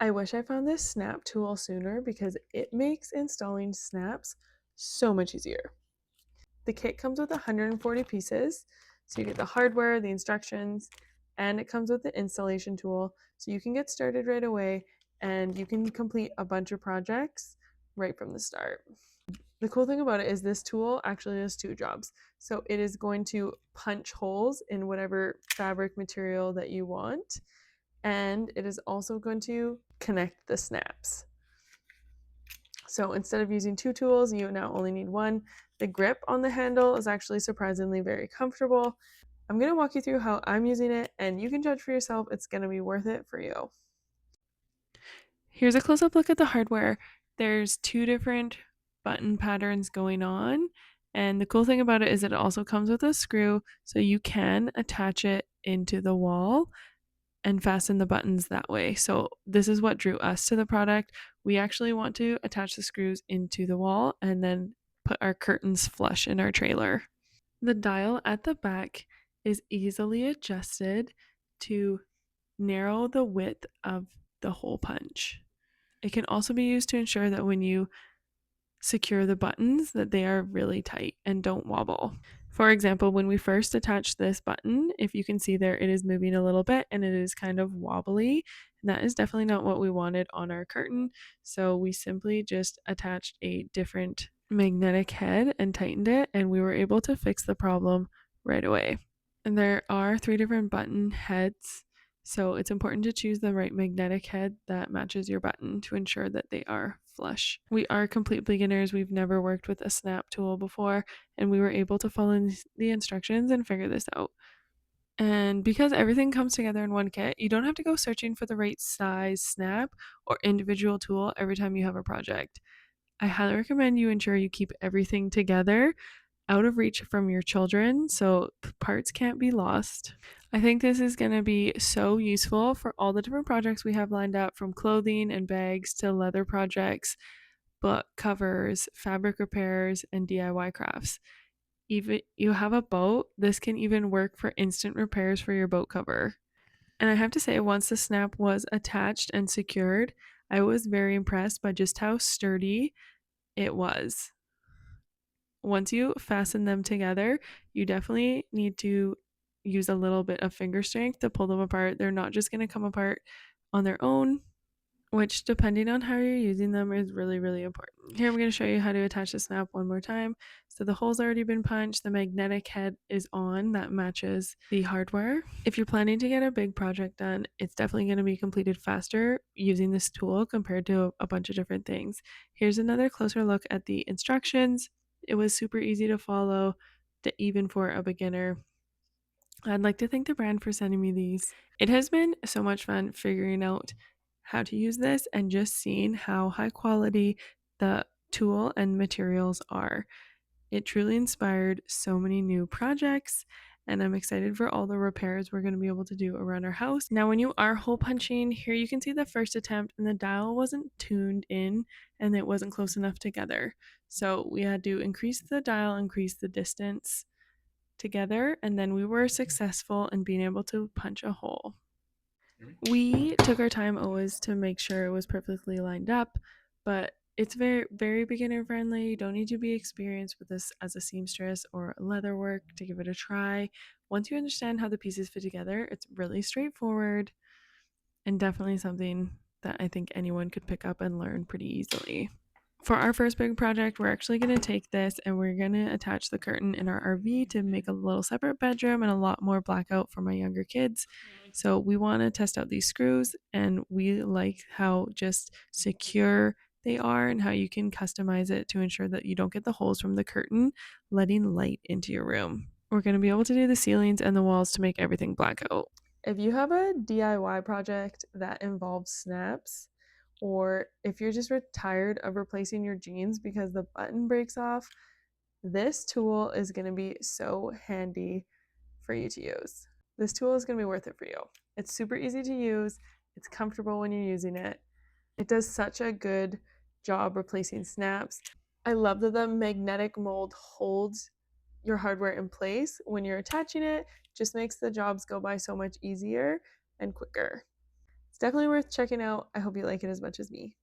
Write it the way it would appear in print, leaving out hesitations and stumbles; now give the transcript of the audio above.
I wish I found this snap tool sooner because it makes installing snaps so much easier. The kit comes with 140 pieces, so you get the hardware, the instructions, and it comes with the installation tool, so you can get started right away and you can complete a bunch of projects right from the start. The cool thing about it is this tool actually does two jobs. So it is going to punch holes in whatever fabric material that you want, and it is also going to connect the snaps. So instead of using two tools, you now only need one. The grip on the handle is actually surprisingly very comfortable. I'm going to walk you through how I'm using it, and you can judge for yourself. It's going to be worth it for you. Here's a close-up look at the hardware. There's two different button patterns going on, and the cool thing about it is it also comes with a screw, so you can attach it into the wall and fasten the buttons that way. So this is what drew us to the product. We actually want to attach the screws into the wall and then put our curtains flush in our trailer. The dial at the back is easily adjusted to narrow the width of the hole punch. It can also be used to ensure that when you secure the buttons that they are really tight and don't wobble. For example, when we first attached this button, if you can see there, it is moving a little bit and it is kind of wobbly. And that is definitely not what we wanted on our curtain. So we simply just attached a different magnetic head and tightened it, and we were able to fix the problem right away. And there are 3 different button heads, so it's important to choose the right magnetic head that matches your button to ensure that they are flush. We are complete beginners. We've never worked with a snap tool before, and we were able to follow the instructions and figure this out. And because everything comes together in one kit, you don't have to go searching for the right size snap or individual tool every time you have a project. I highly recommend you ensure you keep everything together out of reach from your children so parts can't be lost. I think this is going to be so useful for all the different projects we have lined up, from clothing and bags to leather projects, book covers, fabric repairs, and DIY crafts. Even you have a boat, this can even work for instant repairs for your boat cover. And I have to say, once the snap was attached and secured, I was very impressed by just how sturdy it was. Once you fasten them together, you definitely need to use a little bit of finger strength to pull them apart. They're not just going to come apart on their own, which, depending on how you're using them, is really, really important. Here I'm going to show you how to attach the snap one more time. So the hole's already been punched, the magnetic head is on that matches the hardware. If you're planning to get a big project done, it's definitely going to be completed faster using this tool compared to a bunch of different things. Here's another closer look at the instructions. It was super easy to follow, even for a beginner. I'd like to thank the brand for sending me these. It has been so much fun figuring out how to use this and just seeing how high quality the tool and materials are. It truly inspired so many new projects, and I'm excited for all the repairs we're going to be able to do around our house. Now, when you are hole punching, here you can see the first attempt, and the dial wasn't tuned in and it wasn't close enough together. So we had to increase the dial, increase the distance together, and then we were successful in being able to punch a hole. We took our time always to make sure it was perfectly lined up, but it's very, very beginner friendly. You don't need to be experienced with this as a seamstress or leather work to give it a try. Once you understand how the pieces fit together, it's really straightforward and definitely something that I think anyone could pick up and learn pretty easily. For our first big project, we're actually going to take this and we're going to attach the curtain in our RV to make a little separate bedroom and a lot more blackout for my younger kids. So we want to test out these screws, and we like how just secure they are and how you can customize it to ensure that you don't get the holes from the curtain letting light into your room. We're going to be able to do the ceilings and the walls to make everything blackout. If you have a DIY project that involves snaps, or if you're just tired of replacing your jeans because the button breaks off, this tool is going to be so handy for you to use. This tool is going to be worth it for you. It's super easy to use. It's comfortable when you're using it. It does such a good job replacing snaps. I love that the magnetic mold holds your hardware in place when you're attaching it. Just makes the jobs go by so much easier and quicker. It's definitely worth checking out. I hope you like it as much as me.